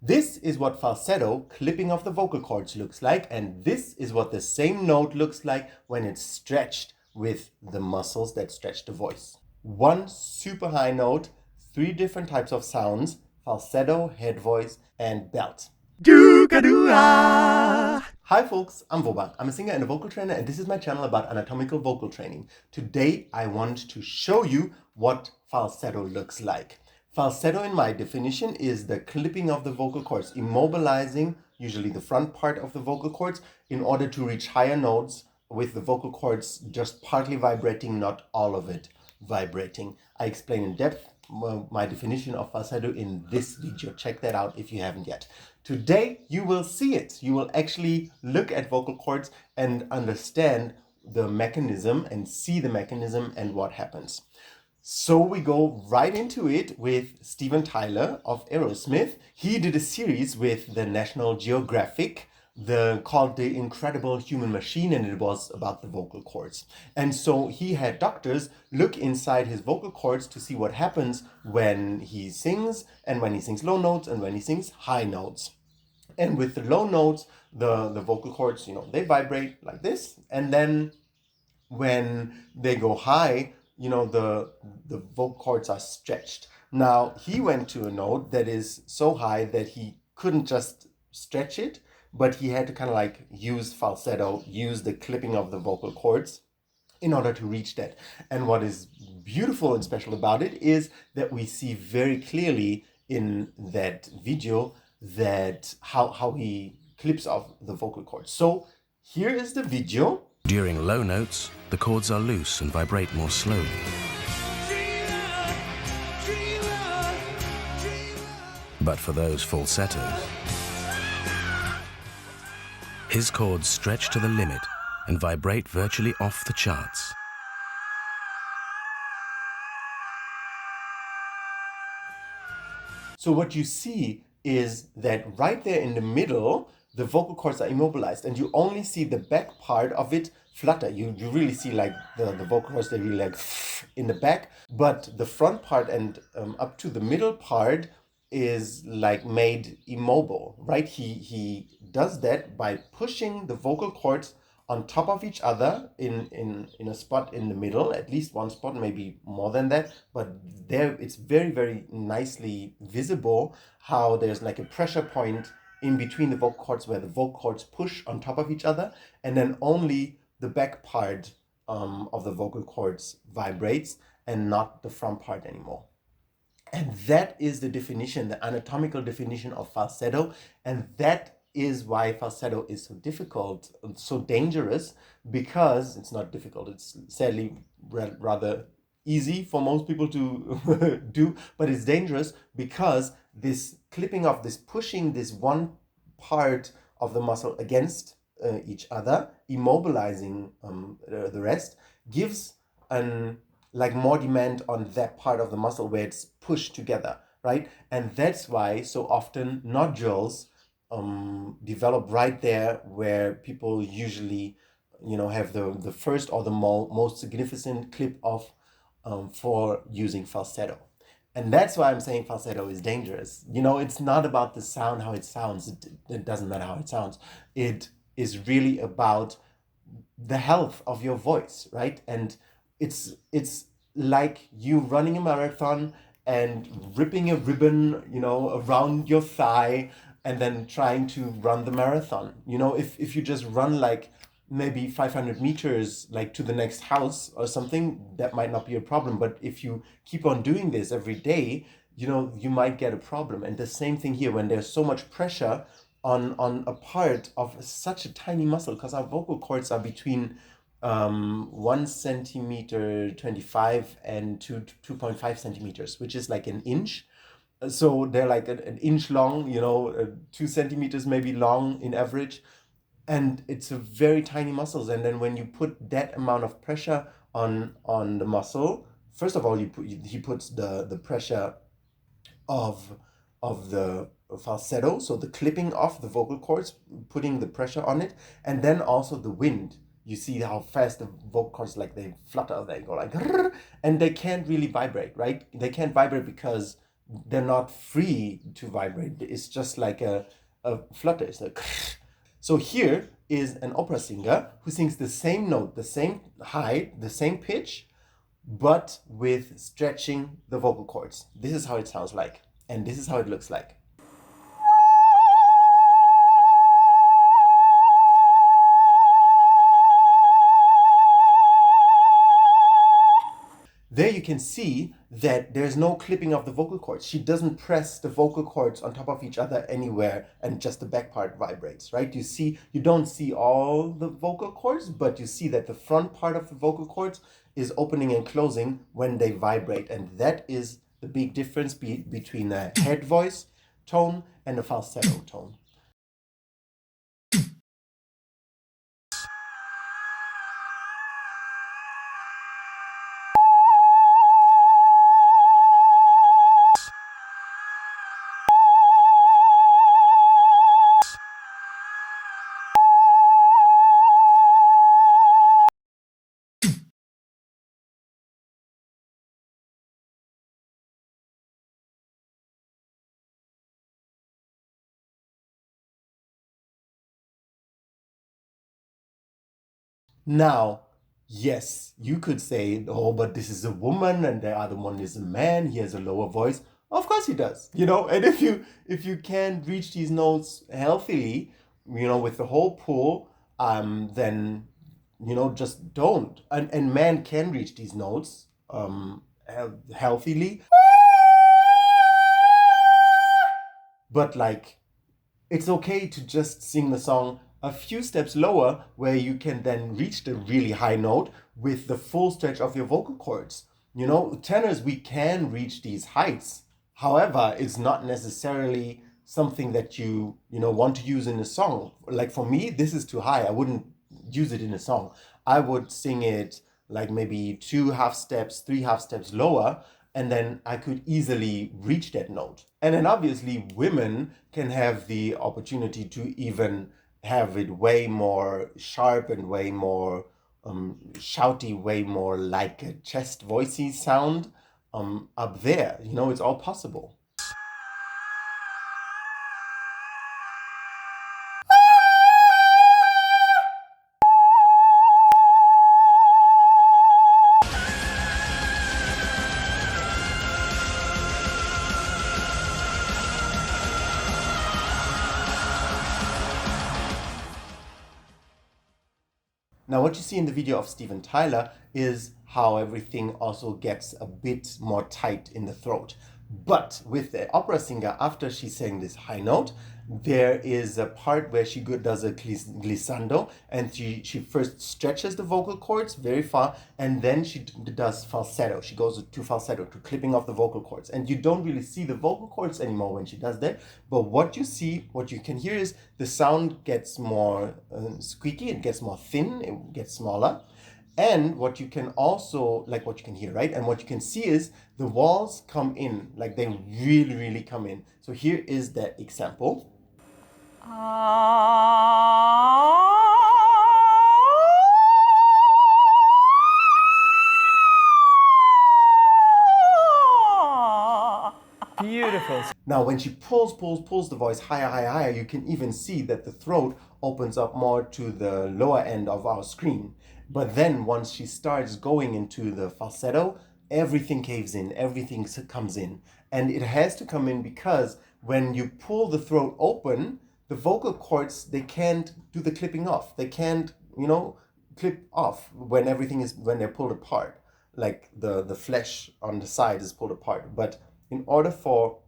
This is what falsetto, clipping of the vocal cords, looks like, and this is what the same note looks like when it's stretched with the muscles that stretch the voice. One super high note, 3 different types of sounds: falsetto, head voice, and belt. Hi folks, I'm Voba. I'm a singer and a vocal trainer, and this is my channel about anatomical vocal training. Today I want to show you what falsetto looks like. Falsetto, in my definition, is the clipping of the vocal cords, immobilizing usually the front part of the vocal cords in order to reach higher notes, with the vocal cords just partly vibrating, not all of it vibrating. I explain in depth my definition of falsetto in this video. Check that out if you haven't yet. Today you will see it. You will actually look at vocal cords and understand the mechanism and see the mechanism and what happens. So we go right into it with Steven Tyler of Aerosmith. He did a series with the National Geographic called The Incredible Human Machine, and it was about the vocal cords. And so he had doctors look inside his vocal cords to see what happens when he sings, and when he sings low notes and when he sings high notes. And with the low notes, the vocal cords, they vibrate like this, and then when they go high, the vocal cords are stretched. Now, he went to a note that is so high that he couldn't just stretch it, but he had to kind of like use falsetto, use the clipping of the vocal cords in order to reach that. And what is beautiful and special about it is that we see very clearly in that video that how he clips off the vocal cords. So here is the video. During low notes, the cords are loose and vibrate more slowly. But for those falsettos, his cords stretch to the limit and vibrate virtually off the charts. So what you see is that right there in the middle, the vocal cords are immobilized, and you only see the back part of it flutter. You really see like the vocal cords, they really like in the back, but the front part and up to the middle part is like made immobile, right? He does that by pushing the vocal cords on top of each other in a spot in the middle, at least one spot, maybe more than that, but there it's very, very nicely visible how there's like a pressure point in between the vocal cords where the vocal cords push on top of each other, and then only the back part of the vocal cords vibrates and not the front part anymore. And that is the definition, the anatomical definition of falsetto, and that is why falsetto is so difficult and so dangerous, because it's not difficult, it's sadly rather easy for most people to do, but it's dangerous because this clipping of this, pushing this one part of the muscle against each other, immobilizing the rest, gives more demand on that part of the muscle where it's pushed together, right? And that's why so often nodules develop right there where people usually have the first or the most significant clip off for using falsetto. And that's why I'm saying falsetto is dangerous. It's not about the sound, how it sounds. It doesn't matter how it sounds. It is really about the health of your voice, right? And it's like you running a marathon and ripping a ribbon, around your thigh and then trying to run the marathon. If you just run like maybe 500 meters like to the next house or something, that might not be a problem. But if you keep on doing this every day, you might get a problem. And the same thing here, when there's so much pressure on a part of such a tiny muscle, because our vocal cords are between 1 centimeter 25 and 2.5 centimeters, which is like an inch. So they're like an inch long, 2 centimeters maybe long in average. And it's a very tiny muscles. And then when you put that amount of pressure on the muscle, first of all, he puts the pressure of the falsetto, so the clipping of the vocal cords, putting the pressure on it, and then also the wind. You see how fast the vocal cords, like they flutter, they go like, and they can't really vibrate, right? They can't vibrate because they're not free to vibrate. It's just like a flutter. It's like so here is an opera singer who sings the same note, the same height, the same pitch, but with stretching the vocal cords. This is how it sounds like, and this is how it looks like. There you can see that there's no clipping of the vocal cords. She doesn't press the vocal cords on top of each other anywhere and just the back part vibrates, right? You don't see all the vocal cords, but you see that the front part of the vocal cords is opening and closing when they vibrate. And that is the big difference between a head voice tone and a falsetto tone. Now, yes, you could say, oh, but this is a woman and the other one is a man. He has a lower voice. Of course he does, and if you can reach these notes healthily, with the whole pull, then, just don't. And man can reach these notes healthily. But like, it's okay to just sing the song a few steps lower where you can then reach the really high note with the full stretch of your vocal cords. Tenors, we can reach these heights. However, it's not necessarily something that you want to use in a song. Like for me, this is too high. I wouldn't use it in a song. I would sing it like maybe 2 half steps, 3 half steps lower, and then I could easily reach that note. And then obviously women can have the opportunity to even have it way more sharp and way more shouty, way more like a chest voicey sound up there. It's all possible. Now, what you see in the video of Steven Tyler is how everything also gets a bit more tight in the throat. But with the opera singer, after she sang this high note, there is a part where she does a glissando, and she first stretches the vocal cords very far, and then she does falsetto. She goes to falsetto, to clipping off the vocal cords. And you don't really see the vocal cords anymore when she does that. But what you can hear is the sound gets more squeaky, it gets more thin, it gets smaller. And what you can also, like what you can hear, right? And what you can see is the walls come in, like they really, really come in. So here is that example. Beautiful. Now, when she pulls the voice higher, higher, higher, you can even see that the throat opens up more to the lower end of our screen. But then once she starts going into the falsetto, everything caves in, everything comes in. And it has to come in because when you pull the throat open, the vocal cords, they can't do the clipping off. They can't, clip off when they're pulled apart. Like the flesh on the side is pulled apart. But in order for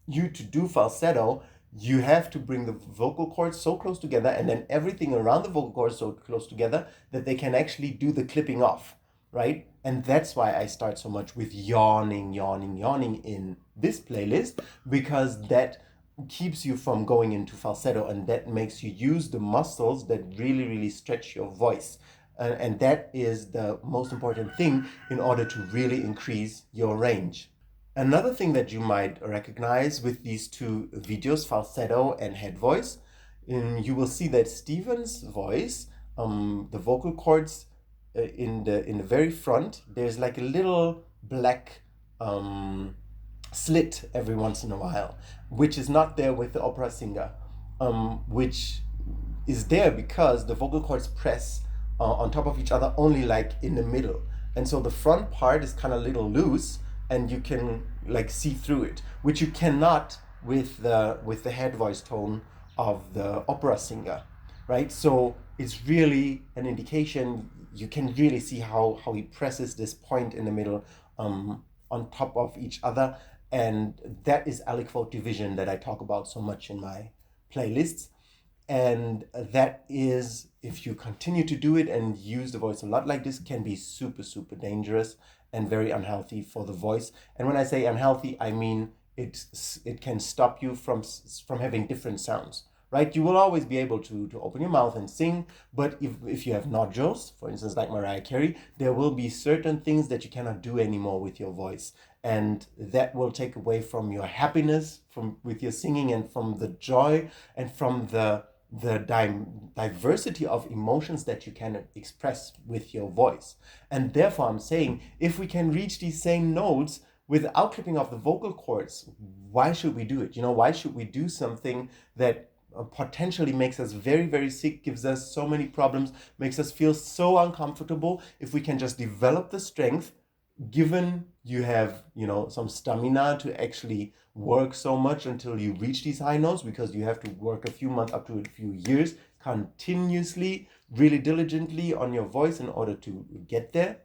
you to do falsetto, you have to bring the vocal cords so close together and then everything around the vocal cords so close together that they can actually do the clipping off, right? And that's why I start so much with yawning, yawning, yawning in this playlist, because that keeps you from going into falsetto and that makes you use the muscles that really, really stretch your voice. And that is the most important thing in order to really increase your range. Another thing that you might recognize with these two videos, falsetto and head voice, you will see that Steven's voice, the vocal cords in the very front, there's like a little black slit every once in a while, which is not there with the opera singer, which is there because the vocal cords press on top of each other only like in the middle. And so the front part is kind of a little loose and you can like see through it, which you cannot with the head voice tone of the opera singer, right? So it's really an indication. You can really see how he presses this point in the middle on top of each other. And that is aliquote division that I talk about so much in my playlists. And that is, if you continue to do it and use the voice a lot like this, can be super, super dangerous and very unhealthy for the voice. And when I say unhealthy, I mean it can stop you from having different sounds, right? You will always be able to open your mouth and sing, but if you have nodules, for instance, like Mariah Carey, there will be certain things that you cannot do anymore with your voice. And that will take away from your happiness with your singing and from the joy and from the diversity of emotions that you can express with your voice. And therefore I'm saying, if we can reach these same notes without clipping off the vocal cords, why should we do it? Why should we do something that potentially makes us very, very sick, gives us so many problems, makes us feel so uncomfortable, if we can just develop the strength, given you have, some stamina to actually work so much until you reach these high notes, because you have to work a few months up to a few years continuously, really diligently on your voice in order to get there.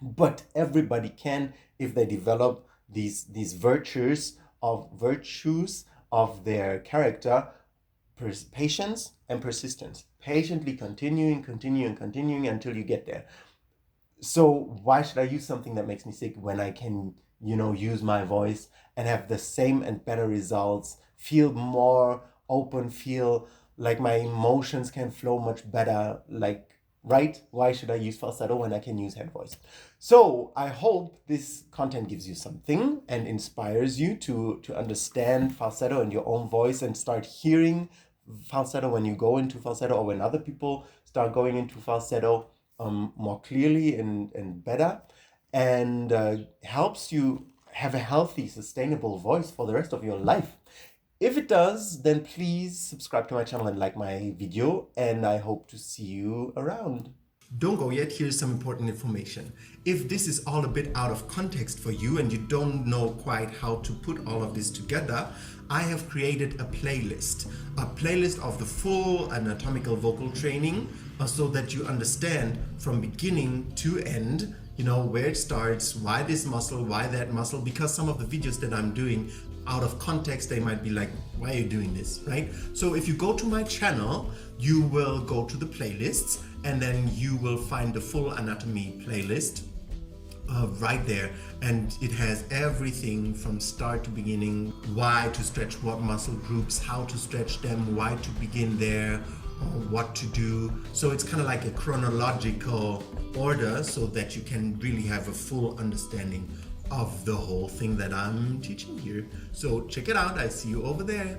But everybody can if they develop these virtues of their character, patience and persistence, patiently continuing until you get there. So why should I use something that makes me sick when I can, use my voice and have the same and better results, feel more open, feel like my emotions can flow much better, right? Why should I use falsetto when I can use head voice? So I hope this content gives you something and inspires you to understand falsetto in your own voice and start hearing falsetto when you go into falsetto, or when other people start going into falsetto more clearly and better, and helps you have a healthy, sustainable voice for the rest of your life. If it does, then please subscribe to my channel and like my video, and I hope to see you around. Don't go yet, here's some important information. If this is all a bit out of context for you and you don't know quite how to put all of this together, I have created a playlist of the full anatomical vocal training, so that you understand from beginning to end, where it starts, why this muscle, why that muscle, because some of the videos that I'm doing out of context, they might be like, why are you doing this, right? So if you go to my channel, you will go to the playlists, and then you will find the full anatomy playlist right there, and it has everything from start to beginning, why to stretch what muscle groups, how to stretch them, why to begin there, what to do. So it's kind of like a chronological order, so that you can really have a full understanding of the whole thing that I'm teaching here. So check it out. I see you over there.